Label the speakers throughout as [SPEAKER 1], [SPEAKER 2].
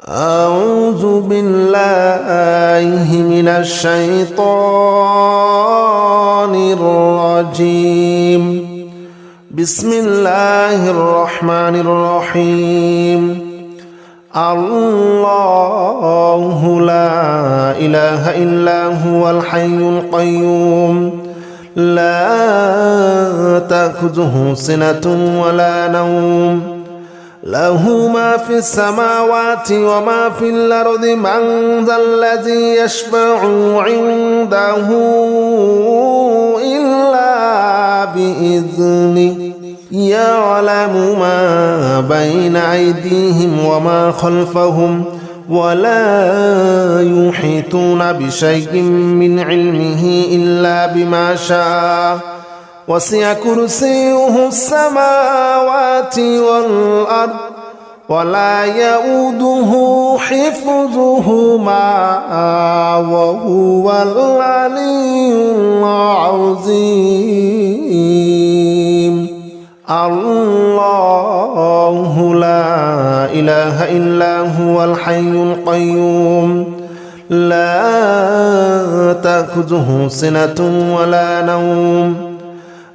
[SPEAKER 1] أعوذ بالله من الشيطان الرجيم. بسم الله الرحمن الرحيم. الله لا إله إلا هو الحي القيوم لا تأخذه سنة ولا نوم له ما في السماوات وما في الأرض من ذا الذي يشفع عنده إلا بإذنه يعلم ما بين أيديهم وما خلفهم ولا يحيطون بشيء من علمه إلا بما شاء وسع كرسيه السماوات والأرض ولا يؤوده حفظهما وهو العلي العظيم. الله لا إله إلا هو الحي القيوم لا تأخذه سنة ولا نوم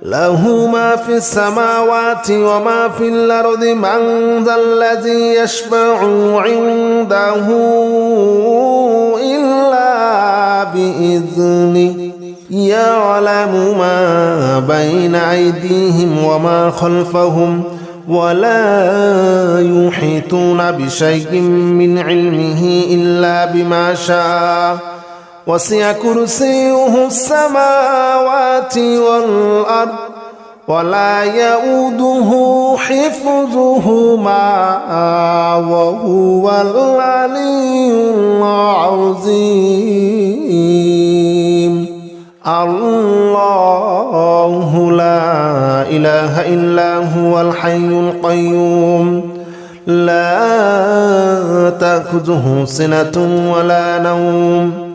[SPEAKER 1] له ما في السماوات وما في الأرض من ذا الذي يشفع عنده إلا بإذنه يعلم ما بين أيديهم وما خلفهم ولا يحيطون بشيء من علمه إلا بما شاء وسع كرسيه السماوات والأرض ولا يؤوده حفظهما وهو العلي العظيم. الله لا إله إلا هو الحي القيوم لا تأخذه سنة ولا نوم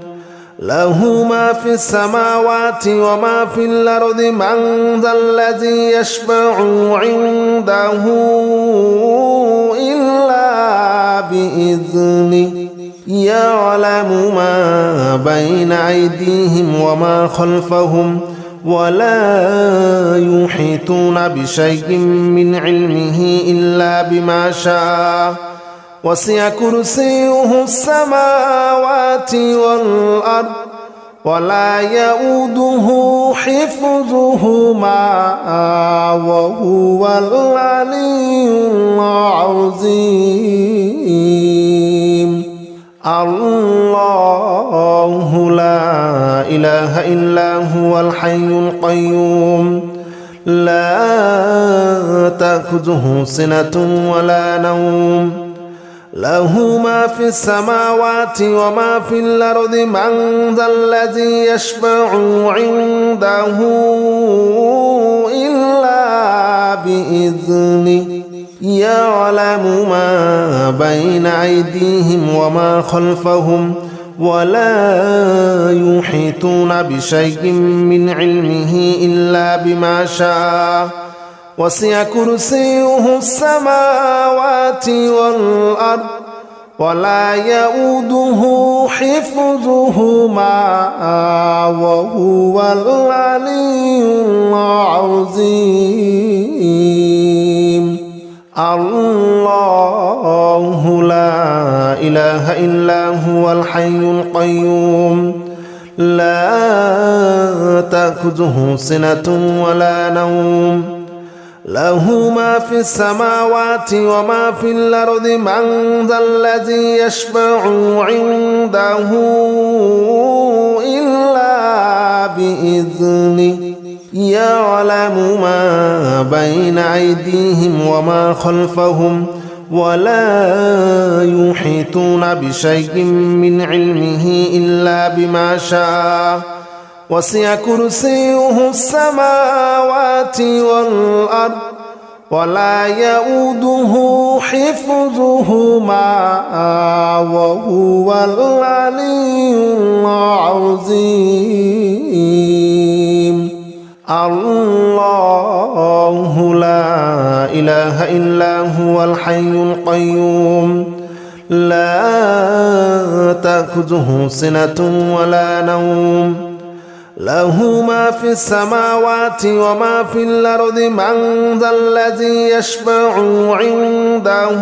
[SPEAKER 1] له ما في السماوات وما في الأرض من ذا الذي يشفع عنده إلا بإذنه يعلم ما بين أيديهم وما خلفهم ولا يحيطون بشيء من علمه إلا بما شاء وسع كرسيه السماوات والأرض ولا يؤوده حفظهما وهو العلي العظيم. الله لا إله إلا هو الحي القيوم لا تأخذه سنة ولا نوم له ما في السماوات وما في الأرض من ذا الذي يشفع عنده إلا بإذنه يعلم ما بين أيديهم وما خلفهم ولا يحيطون بشيء من علمه إلا بما شاء وسع كرسيه السماوات والأرض ولا يؤوده حفظهما وهو العلي العظيم. الله لا إله إلا هو الحي القيوم لا تأخذه سنة ولا نوم له ما في السماوات وما في الأرض من ذا الذي يشفع عنده إلا بإذنه يعلم ما بين أيديهم وما خلفهم ولا يحيطون بشيء من علمه إلا بما شاء وسع كرسيه السماوات والأرض ولا يؤوده حفظهما وهو العلي العظيم. الله لا إله إلا هو الحي القيوم لا تأخذه سنة ولا نوم له ما في السماوات وما في الأرض من ذا الذي يشفع عنده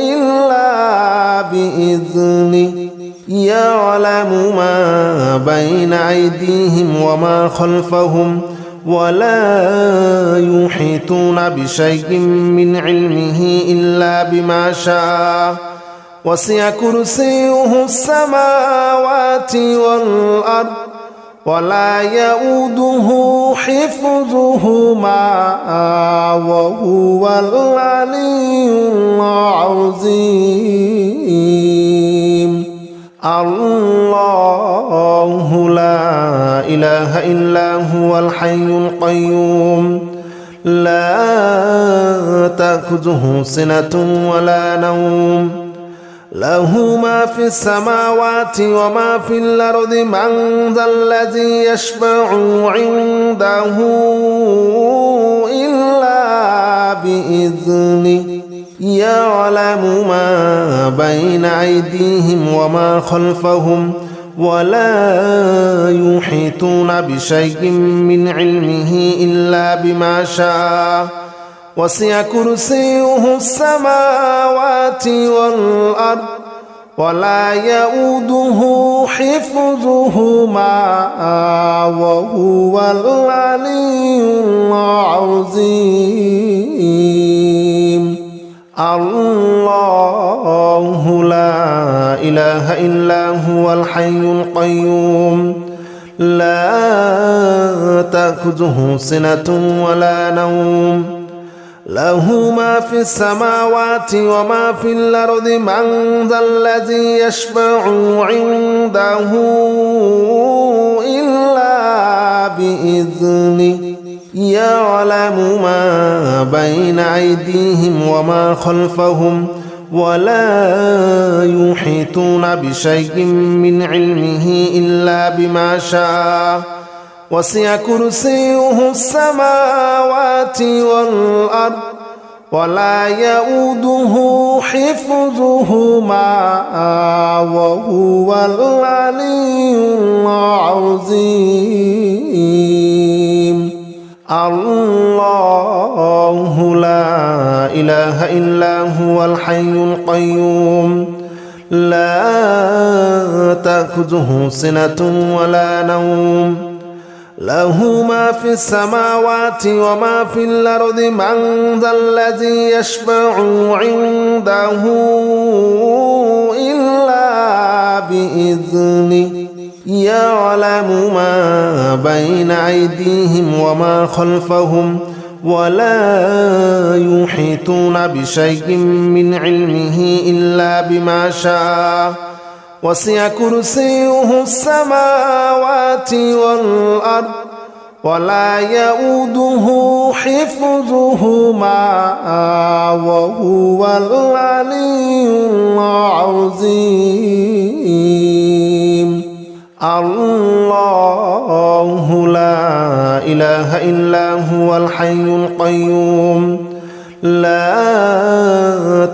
[SPEAKER 1] إلا بإذنه يعلم ما بين أيديهم وما خلفهم ولا يحيطون بشيء من علمه إلا بما شاء وسع كرسيه السماوات والأرض ولا يؤوده حفظهما وهو العلي العظيم الله لا إله إلا هو الحي القيوم لا تأخذه سنة ولا نوم له ما في السماوات وما في الأرض من ذا الذي يشفع عنده إلا بإذنه يعلم ما بين أيديهم وما خلفهم ولا يحيطون بشيء من علمه إلا بما شاء وسع كرسيه السماوات والأرض ولا يؤوده حفظهما وهو العلي العظيم الله لا إله إلا هو الحي القيوم لا تأخذه سنة ولا نوم له ما في السماوات وما في الأرض من ذا الذي يشفع عنده إلا بإذنه يعلم ما بين أيديهم وما خلفهم ولا يحيطون بشيء من علمه إلا بما شاء وسع كرسيه السماوات والأرض ولا يؤوده حفظهما وهو العلي العظيم الله لا إله إلا هو الحي القيوم لا تأخذه سنة ولا نوم له ما في السماوات وما في الأرض من ذا الذي يشفع عنده إلا بإذنه يعلم ما بين أيديهم وما خلفهم ولا يحيطون بشيء من علمه إلا بما شاء وسع كرسيه السماوات والأرض ولا يؤوده حفظهما وهو العلي العظيم الله لا إله إلا هو الحي القيوم لا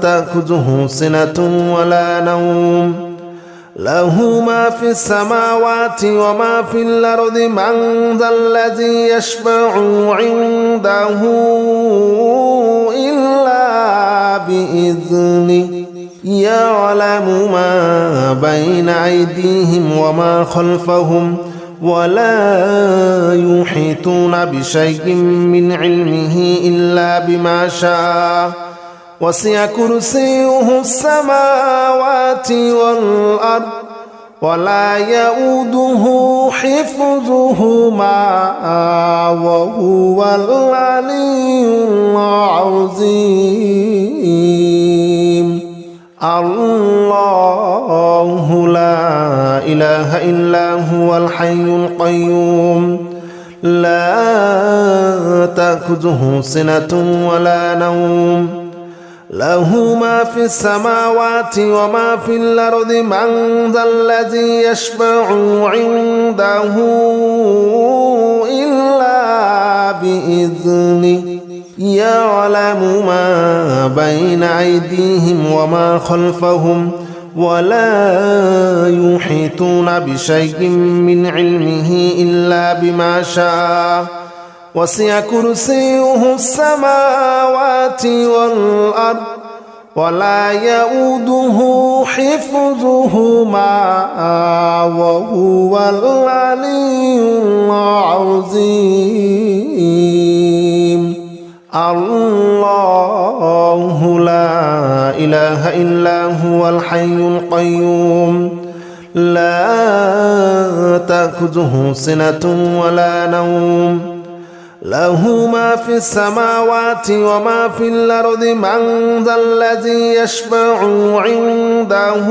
[SPEAKER 1] تأخذه سنة ولا نوم له ما في السماوات وما في الأرض من ذا الذي يشفع عنده إلا بإذنه يعلم ما بين أيديهم وما خلفهم ولا يحيطون بشيء من علمه إلا بما شاء وسع كرسيه السماوات والأرض ولا يؤوده حفظهما وهو العلي العظيم الله لا إله إلا هو الحي القيوم لا تأخذه سنة ولا نوم له ما في السماوات وما في الأرض من ذا الذي يشفع عنده إلا بإذنه يعلم ما بين أيديهم وما خلفهم ولا يحيطون بشيء من علمه إلا بما شاء وسع كرسيه السماوات والأرض ولا يؤوده حفظهما وهو العلي العظيم الله لا إله إلا هو الحي القيوم لا تأخذه سنة ولا نوم له ما في السماوات وما في الأرض من ذا الذي يشفع عنده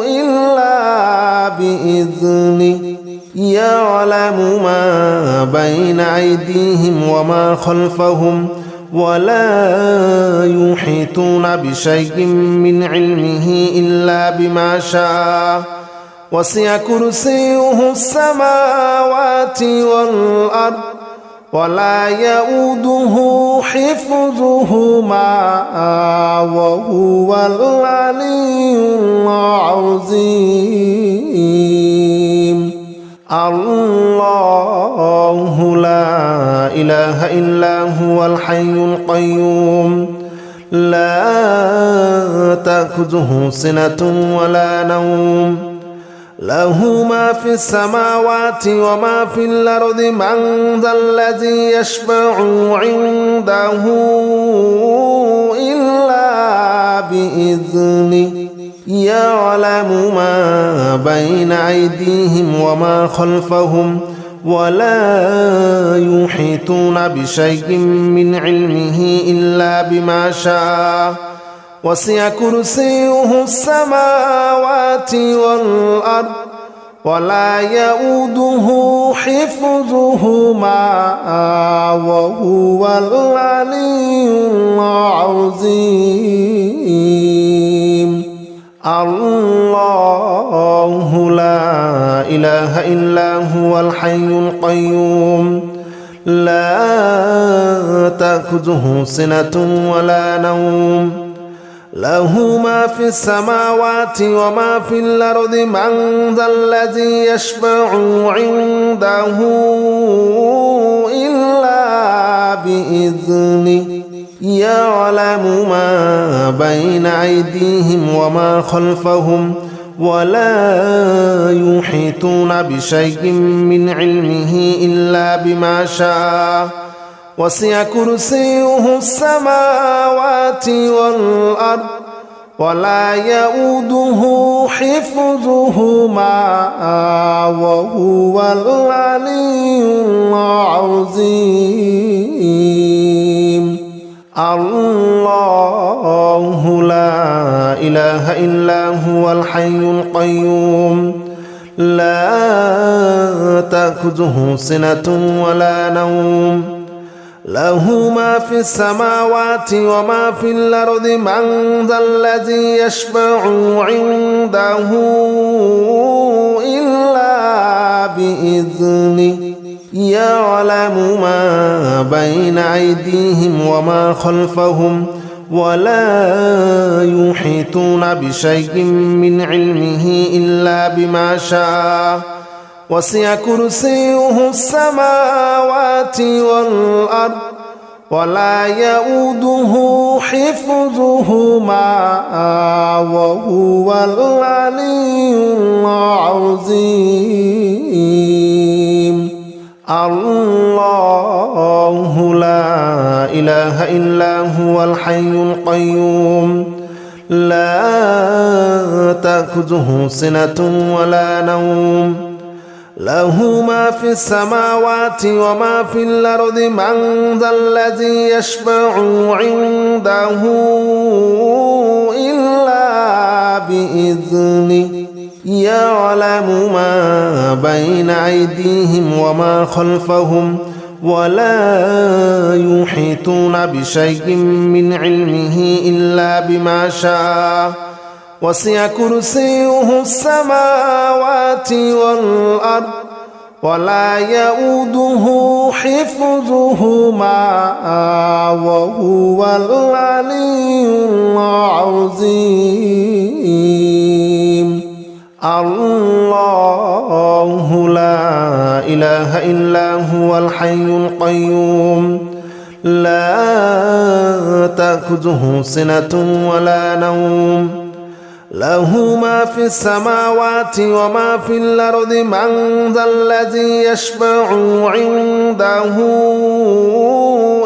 [SPEAKER 1] إلا بإذنه يعلم ما بين أيديهم وما خلفهم ولا يحيطون بشيء من علمه إلا بما شاء وسع كرسيه السماوات والأرض ولا يؤوده حفظهما وهو العلي العظيم الله لا إله إلا هو الحي القيوم لا تأخذه سنة ولا نوم له ما في السماوات وما في الأرض من ذا الذي يشفع عنده إلا بإذنه يعلم ما بين أيديهم وما خلفهم ولا يحيطون بشيء من علمه إلا بما شاء وسع كرسيه السماوات والأرض ولا يؤوده حفظهما وهو العلي العظيم الله لا إله إلا هو الحي القيوم لا تأخذه سنة ولا نوم له ما في السماوات وما في الأرض من ذا الذي يشفع عنده إلا بإذنه يعلم ما بين أيديهم وما خلفهم ولا يحيطون بشيء من علمه إلا بما شاء وسع كرسيه السماوات والأرض ولا يؤوده حفظهما وهو العلي العظيم الله لا إله إلا هو الحي القيوم لا تأخذه سنة ولا نوم له ما في السماوات وما في الأرض من ذا الذي يشفع عنده إلا بإذنه يعلم ما بين أيديهم وما خلفهم ولا يحيطون بشيء من علمه إلا بما شاء وسع كرسيه السماوات والأرض ولا يؤوده حفظهما وهو العلي العظيم الله لا إله إلا هو الحي القيوم لا تأخذه سنة ولا نوم له ما في السماوات وما في الأرض من ذا الذي يشفع عنده إلا بإذنه يعلم ما بين أيديهم وما خلفهم ولا يحيطون بشيء من علمه إلا بما شاء وسع كرسيه السماوات والأرض ولا يؤوده حفظهما وهو العلي العظيم الله لا إله إلا هو الحي القيوم لا تأخذه سنة ولا نوم له ما في السماوات وما في الأرض من ذا الذي يشفع عنده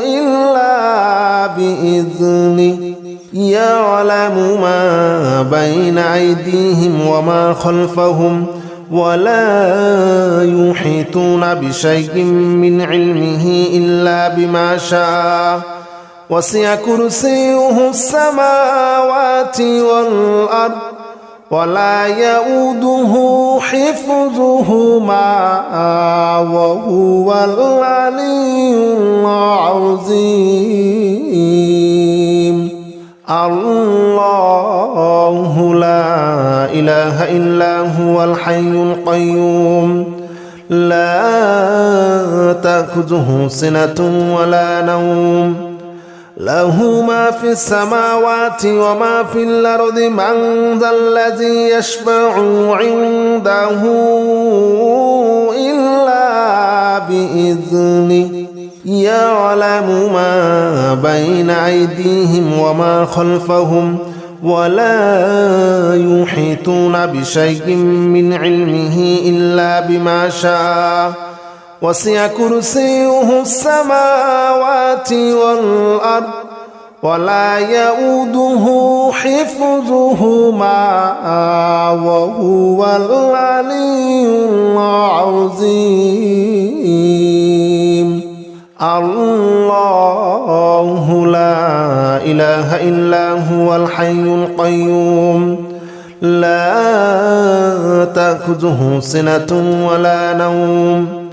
[SPEAKER 1] إلا بإذنه يعلم ما بين أيديهم وما خلفهم ولا يحيطون بشيء من علمه إلا بما شاء وسع كرسيه السماوات والأرض ولا يؤوده حفظهما وهو العلي العظيم الله لا إله إلا هو الحي القيوم لا تأخذه سنة ولا نوم له ما في السماوات وما في الأرض من ذا الذي يشفع عنده إلا بإذنه يعلم ما بين أيديهم وما خلفهم ولا يحيطون بشيء من علمه إلا بما شاء وسع كرسيه السماوات والأرض ولا يؤوده حفظهما وهو العلي العظيم الله لا إله إلا هو الحي القيوم لا تأخذه سنة ولا نوم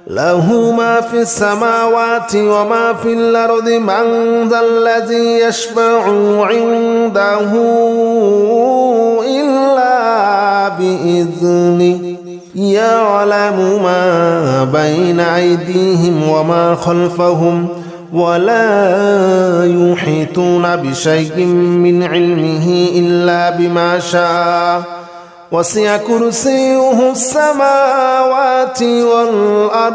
[SPEAKER 1] له ما في السماوات وما في الأرض من ذا الذي يشفع عنده إلا بإذنه يعلم ما بين أيديهم وما خلفهم ولا يحيطون بشيء من علمه إلا بما شاء وسع كرسيه السماوات والأرض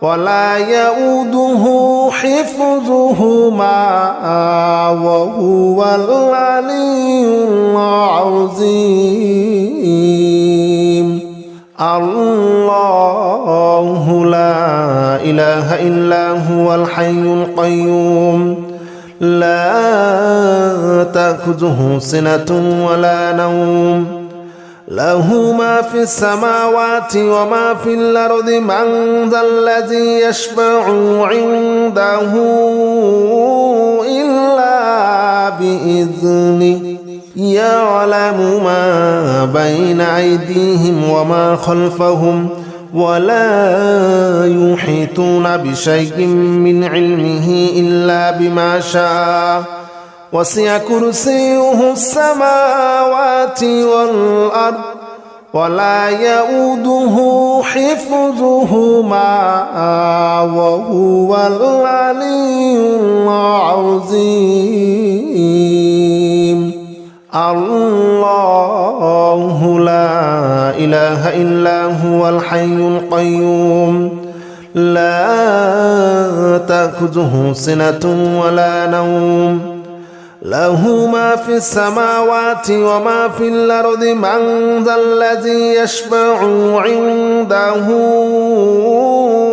[SPEAKER 1] ولا يؤوده حفظهما وهو العلي العظيم الله لا إله إلا هو الحي القيوم لا تأخذه سنة ولا نوم له ما في السماوات وما في الأرض من ذا الذي يشفع عنده إلا بإذنه يعلم ما بين أيديهم وما خلفهم ولا يحيطون بشيء من علمه إلا بما شاء وسع كرسيه السماوات والأرض ولا يؤوده حفظهما وهو العلي العظيم الله لا إله إلا هو الحي القيوم لا تأخذه سنة ولا نوم له ما في السماوات وما في الأرض من ذا الذي يشفع عنده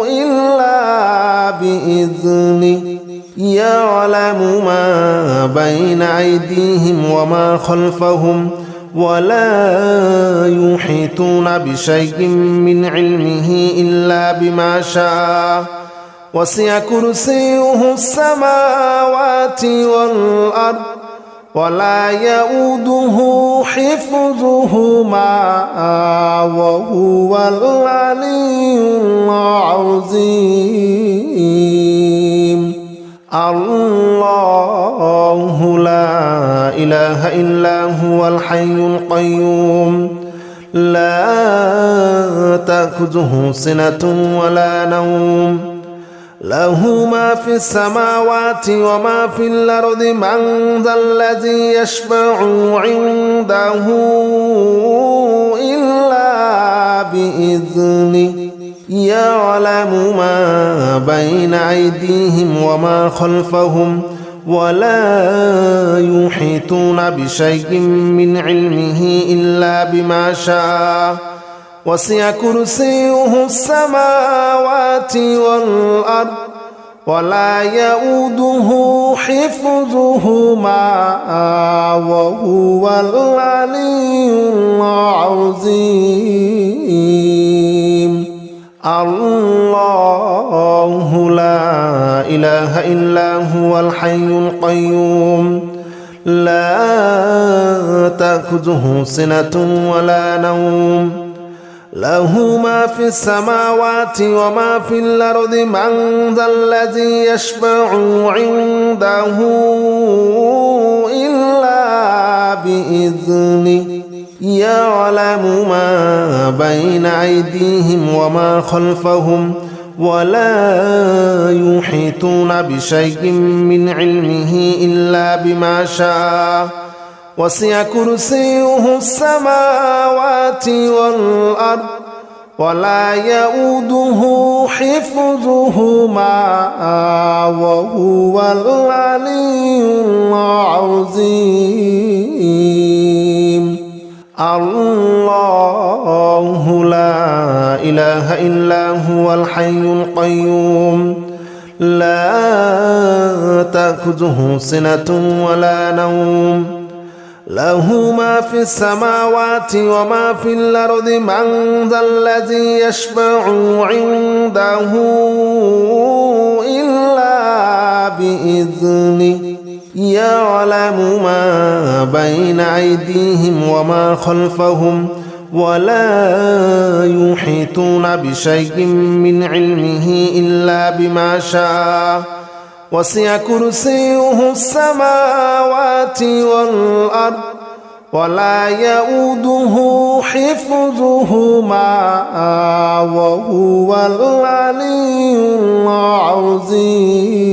[SPEAKER 1] إلا بإذنه يعلم ما بين أيديهم وما خلفهم ولا يحيطون بشيء من علمه إلا بما شاء وسع كرسيه السماوات والأرض ولا يؤوده حفظهما وهو العلي العظيم الله لا إله إلا هو الحي القيوم لا تأخذه سنة ولا نوم له ما في السماوات وما في الأرض من ذا الذي يشفع عنده إلا بإذنه يعلم ما بين أيديهم وما خلفهم ولا يحيطون بشيء من علمه إلا بما شاء وسع كرسيه السماوات والأرض ولا يؤوده حفظهما وهو العلي العظيم الله لا إله إلا هو الحي القيوم لا تأخذه سنة ولا نوم له ما في السماوات وما في الأرض من ذا الذي يشفع عنده إلا بإذنه يعلم ما بين أيديهم وما خلفهم ولا يحيطون بشيء من علمه إلا بما شاء وسع كرسيه السماوات والأرض ولا يؤوده حفظهما وهو العلي العظيم الله لا إله إلا هو الحي القيوم لا تأخذه سنة ولا نوم له ما في السماوات وما في الأرض من ذا الذي يشفع عنده إلا بإذنه يعلم ما بين أيديهم وما خلفهم ولا يحيطون بشيء من علمه إلا بما شاء وسع كرسيه السماوات والأرض ولا يؤوده حفظهما وهو العلي العظيم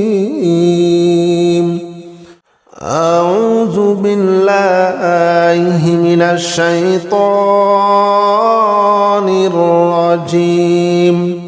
[SPEAKER 1] أعوذ بالله من الشيطان الرجيم